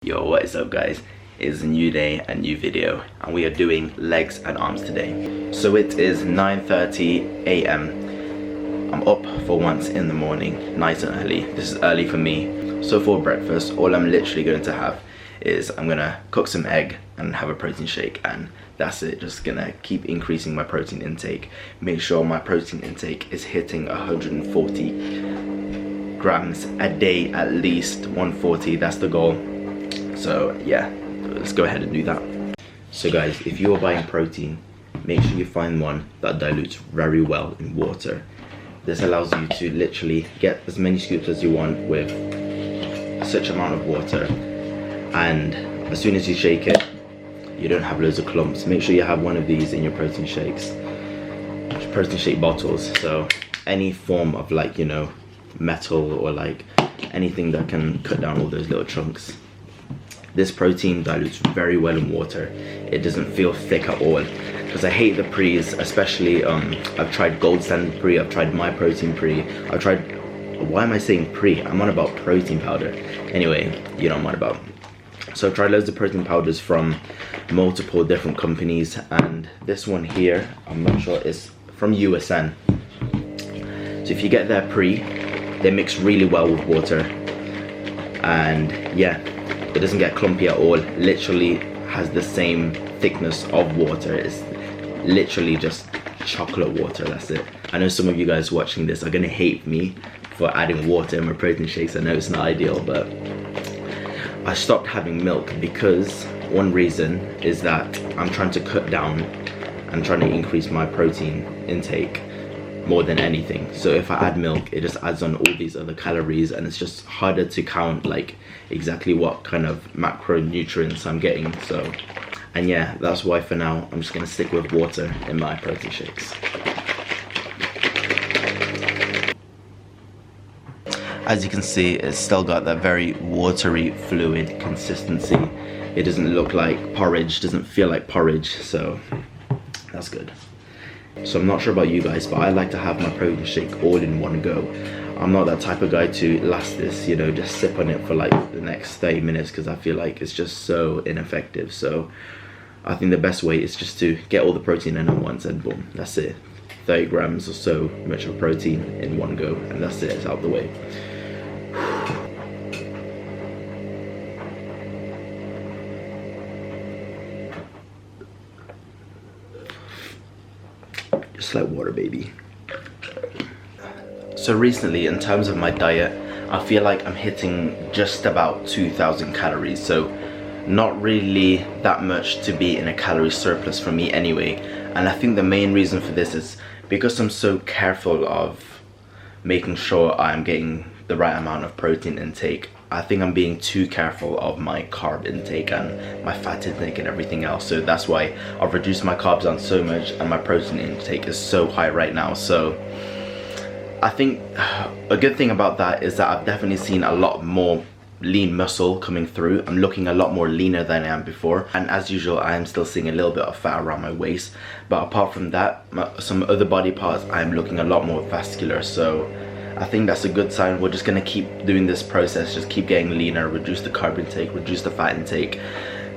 Yo, what is up guys? It's a new day, a new video, and we are doing legs and arms today. So it is 9:30 a.m. I'm up for once in the morning, nice and early. This is early for me. So for breakfast, all I'm literally going to have is I'm gonna cook some egg and have a protein shake, and that's it. Just gonna keep increasing my protein intake. Make sure my protein intake is hitting 140 grams a day, at least 140, that's the goal. So yeah, let's go ahead and do that. So guys, if you are buying protein, make sure you find one that dilutes very well in water. This allows you to literally get as many scoops as you want with such amount of water, and as soon as you shake it, you don't have loads of clumps. Make sure you have one of these in your protein shakes, protein shake bottles. So any form of, like, you know, metal or like anything that can cut down all those little chunks. This protein dilutes very well in water. It doesn't feel thick at all, because I hate the pre's, especially I've tried gold standard pre, I've tried my protein pre, I've tried, why am I saying pre? I'm on about protein powder. Anyway, you know what I'm on about. So I've tried loads of protein powders from multiple different companies, and this one here, I'm not sure, is from USN. So if you get their pre, they mix really well with water, and yeah, it doesn't get clumpy at all. Literally has the same thickness of water. It's literally just chocolate water, that's it. I know some of you guys watching this are gonna hate me for adding water in my protein shakes. I know it's not ideal, but I stopped having milk because one reason is that I'm trying to cut down and trying to increase my protein intake more than anything. So if I add milk, it just adds on all these other calories, and it's just harder to count like exactly what kind of macronutrients I'm getting. So, and yeah, that's why for now I'm just gonna stick with water in my protein shakes. As you can see, it's still got that very watery fluid consistency. It doesn't look like porridge, doesn't feel like porridge, so that's good. So I'm not sure about you guys, but I like to have my protein shake all in one go. I'm not that type of guy to last this, you know, just sip on it for like the next 30 minutes, because I feel like it's just so ineffective. So I think the best way is just to get all the protein in at once, and boom, that's it. 30 grams or so much of protein in one go, and that's it, it's out the way. Just like water, baby. So recently, in terms of my diet, I feel like I'm hitting just about 2,000 calories. So not really that much to be in a calorie surplus for me anyway. And I think the main reason for this is because I'm so careful of making sure I'm getting the right amount of protein intake. I think I'm being too careful of my carb intake and my fat intake and everything else. So that's why I've reduced my carbs down so much, and my protein intake is so high right now. So I think a good thing about that is that I've definitely seen a lot more lean muscle coming through. I'm looking a lot more leaner than I am before, and as usual I am still seeing a little bit of fat around my waist, but apart from that, some other body parts, I'm looking a lot more vascular. So I think that's a good sign. We're just gonna keep doing this process, just keep getting leaner, reduce the carb intake, reduce the fat intake,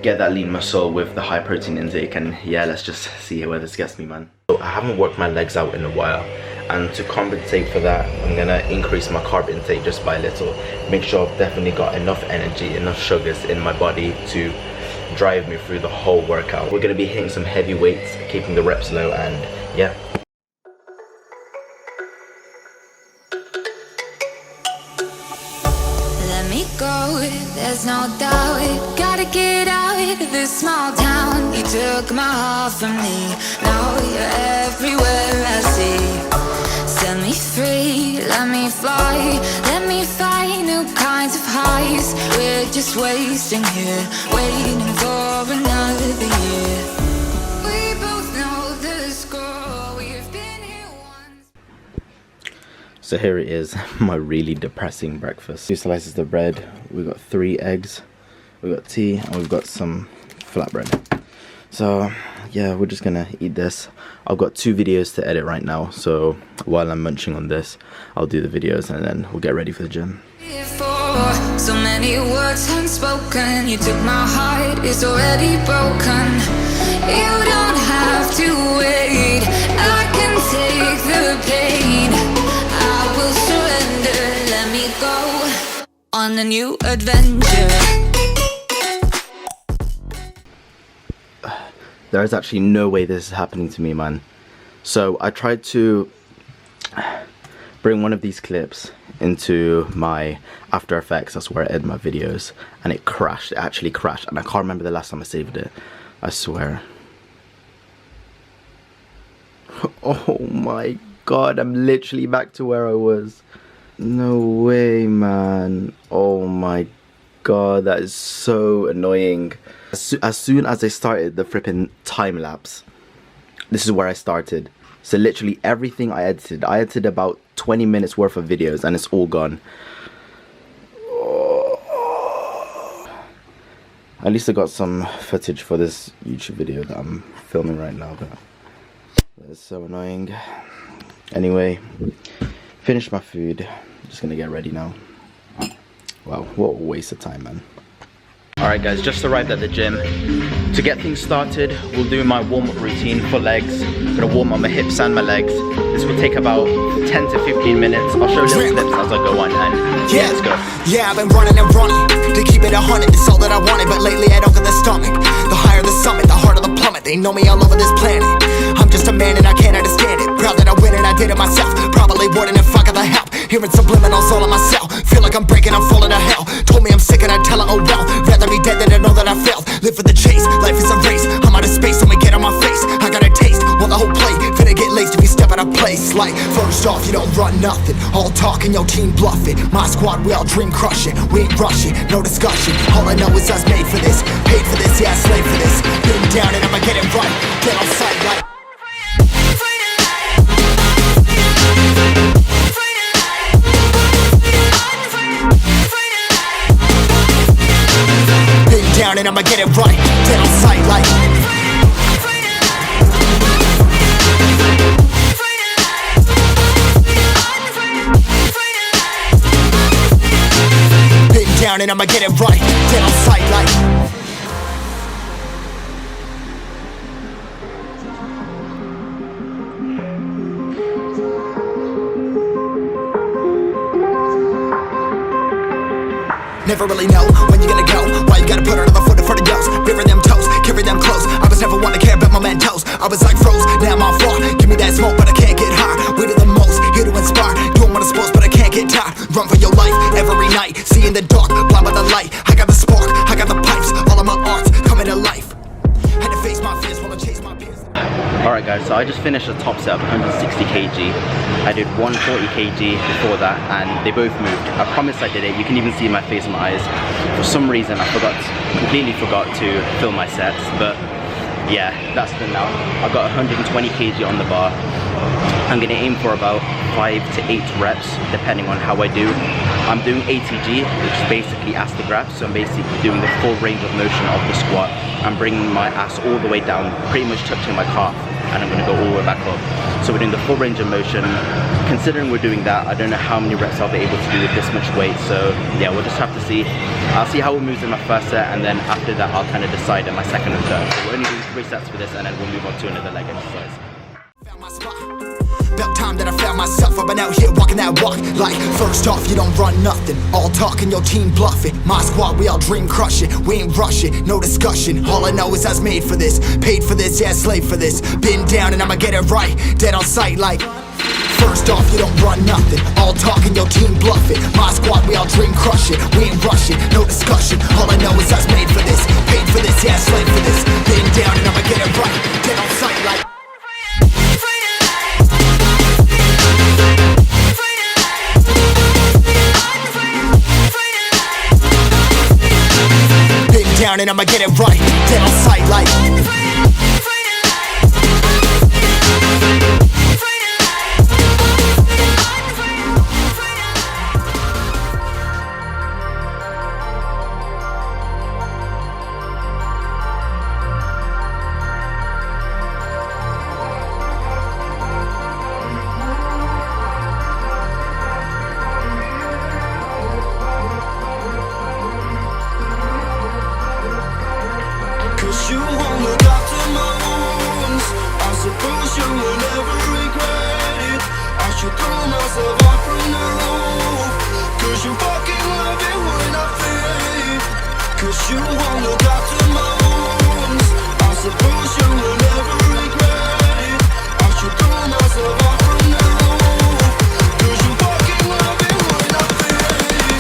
get that lean muscle with the high protein intake, and yeah, let's just see where this gets me, man. So I haven't worked my legs out in a while, and to compensate for that, I'm gonna increase my carb intake just by a little. Make sure I've definitely got enough energy, enough sugars in my body to drive me through the whole workout. We're gonna be hitting some heavy weights, keeping the reps low, and yeah. Go, there's no doubt, gotta get out of this small town. You took my heart from me, now you're everywhere I see. Set me free, let me fly, let me find new kinds of highs. We're just wasting here, waiting for another year. We both know the score, we've been here once. So here it is, my really depressing breakfast. 2 slices of bread, we've got 3 eggs, we've got tea, and we've got some flatbread. So yeah, we're just gonna eat this. I've got 2 videos to edit right now, so while I'm munching on this, I'll do the videos and then we'll get ready for the gym. For before. So many words unspoken. You took my heart, it's already broken. You don't have to wait, I can take the pain. I will surrender, let me go on a new adventure. There is actually no way this is happening to me, man. So I tried to bring one of these clips into my After Effects, that's where I edit my videos, and it crashed. It actually crashed, and I can't remember the last time I saved it, I swear. Oh my god, I'm literally back to where I was. No way, man. Oh my god, that is so annoying. As soon as I started the flipping time lapse, this is where I started. So literally everything I edited about 20 minutes worth of videos, and it's all gone. Oh. At least I got some footage for this YouTube video that I'm filming right now, but it's so annoying. Anyway, finished my food. Just gonna get ready now. Wow, what a waste of time, man. Alright guys, just arrived at the gym. To get things started, we'll do my warm-up routine for legs. I'm gonna warm up my hips and my legs. This will take about 10 to 15 minutes. I'll show little clips as I go on, and yeah, let's go. Yeah, I've been running and running to keep it 100, it's all that I wanted. But lately I don't get the stomach. The higher the summit, the harder the plummet. They know me all over this planet. I'm just a man and I can't understand it. Proud that I win and I did it myself. Probably wouldn't if I got the help. Hearing subliminals all on myself. Feel like I'm breaking, I'm falling to hell. Told me I'm sick and I tell her, oh well. Rather be dead than to know that I failed. Live for the chase, life is a race. I'm out of space, so me get on my face. I got a taste, well the whole plate finna get laced if you step out of place. Like, first off, you don't run nothing. All talk and your team bluff it. My squad, we all dream crushing. We ain't rushing, no discussion. All I know is us made for this. Paid for this, yeah, slave for this. Been down and I'ma get it right. Get on sight like down and I'ma get it right. Dead on sight like been down and I'ma get it right. Dead on sight like never really know when you're gonna go. Why you gotta put another foot in front of yours? Bury them toes, carry them close. I was never one to care about my mentos. I was like froze, now I'm on floor. Give me that smoke, but I can't get high. We do the most, here to inspire. Doing what I'm supposed, but I can't get tired. Run for your life every night. See in the dark, blind by the light. I got the spark, I got the pipes. All of my arts coming to life. Had to face my fears while I chase my peers. Alright guys, so I just finished a top set of 160 kg. I did 140 kg before that, and they both moved. I promise I did it. You can even see my face and my eyes. For some reason I completely forgot to film my sets, but yeah, that's done now. I've got 120 kg on the bar. I'm gonna aim for about 5 to 8 reps depending on how I do. I'm doing ATG, which is basically ass to grab, so I'm basically doing the full range of motion of the squat. I'm bringing my ass all the way down, pretty much touching my calf, and I'm gonna go all the way back up. So we're doing the full range of motion. Considering we're doing that, I don't know how many reps I'll be able to do with this much weight, so yeah, we'll just have to see. I'll see how it moves in my first set, and then after that I'll kind of decide in my second and third. So we're only doing 3 sets for this, and then we'll move on to another leg exercise. Found my spot. About time that I found myself. I've been out here walking that walk. Like, first off, you don't run nothing. All talk and your team bluffing. My squad, we all dream crushing. We ain't rushing, no discussion. All I know is I was made for this. Paid for this, yeah, slave for this. Been down and I'ma get it right. Dead on sight like first off, you don't run nothing. All talk and your team bluffing. My squad, we all dream crushing. We ain't rushing, no discussion. All I know is I was made for this. Paid for this, yeah, slave for this. Been down and I'ma get it right. Dead on sight like down and I'ma get it right. Dead on sight like should throw myself off from the roof. Cause you fucking love it when I fade. Cause you won't look after my wounds. I suppose you will never regret it. I should throw myself off from the roof. Cause you fucking love it when I fade.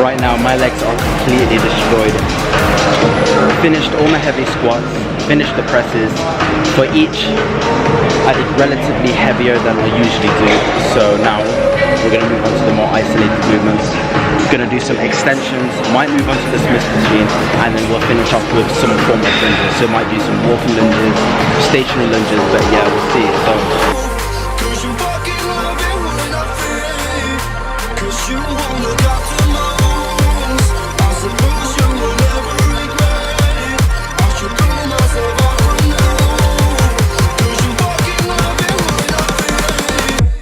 Right now my legs are completely destroyed. Finished all my heavy squats, finished the presses. For each I did relatively heavier than I usually do. So now we're going to move on to the more isolated movements. We're going to do some extensions, might move on to the Smith machine, and then we'll finish off with some form of lunges. So might do some walking lunges, stationary lunges, but yeah, we'll see. So Cause you fucking love it when I fade. Cause you won't look after my wounds. I suppose you will never regret it. I should throw myself off from the roof. Cause you fucking love it when I fade.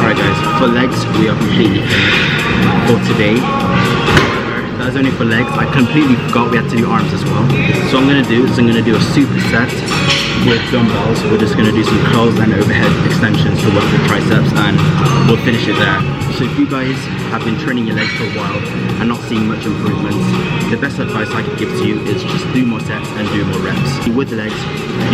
alright guys, for legs we are completely finished for today. That was only for legs. I completely forgot we had to do arms as well. So what I'm going to do is I'm going to do a superset with dumbbells. We're just going to do some curls and overhead extensions to work the triceps, and we'll finish it there. So if you guys have been training your legs for a while and not seeing much improvements, the best advice I could give to you is just do more sets and do more reps. With the legs,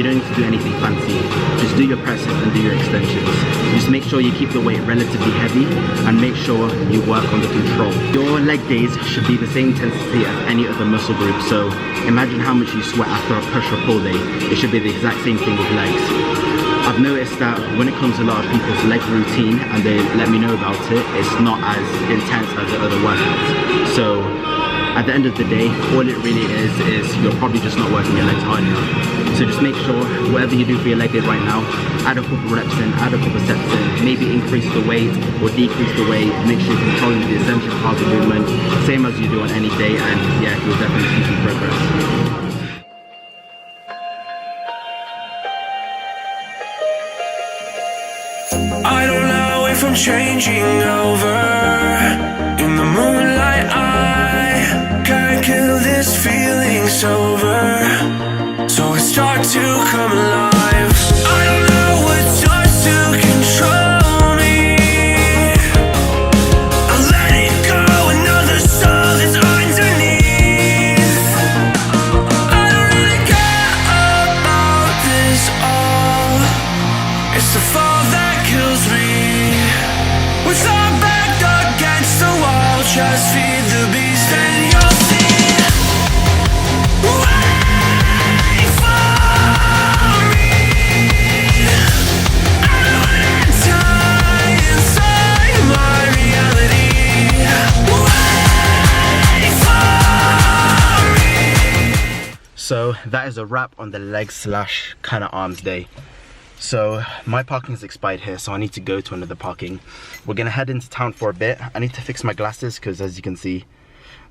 you don't need to do anything fancy. Just do your presses and do your extensions. Just make sure you keep the weight relatively heavy and make sure you work on the control. Your leg days should be the same intensity as any other muscle group. So imagine how much you sweat after a push or pull day. It should be the exact same thing with legs. I've noticed that when it comes to a lot of people's leg routine and they let me know about it, it's not as intense as the other workouts. So at the end of the day, all it really is you're probably just not working your legs hard enough. So just make sure whatever you do for your leg day right now, add a couple reps in, add a couple sets in, maybe increase the weight or decrease the weight, make sure you're controlling the essential parts of the movement, same as you do on any day, and yeah, you'll definitely see some progress. I don't know if I'm changing over. In the moonlight I can't kill this feeling sober. So I start to come alive. I don't know what starts to control me. I let it go, another soul that's underneath. I don't really care about this all. It's the fall that kills me. With our back against the wall, just feed the beast and you'll see. Wait for me. I don't wanna die inside my reality. Wait for me. So that is a wrap on the leg slash kind of arms day. So my parking's expired here, so I need to go to another parking. We're gonna head into town for a bit. I need to fix my glasses because, as you can see,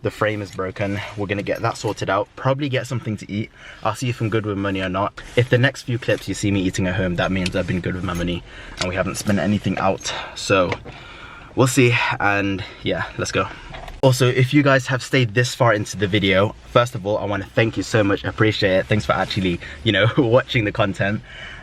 the frame is broken. We're gonna get that sorted out, probably get something to eat. I'll see if I'm good with money or not. If the next few clips you see me eating at home, that means I've been good with my money and we haven't spent anything out. So we'll see, and yeah, let's go. Also, if you guys have stayed this far into the video, first of all, I want to thank you so much. I appreciate it. Thanks for actually, you know, watching the content.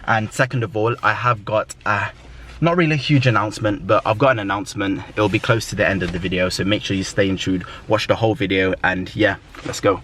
And second of all, I have got a not really a huge announcement, but I've got an announcement. It'll be close to the end of the video, so make sure you stay in tuned, watch the whole video, and yeah, let's go.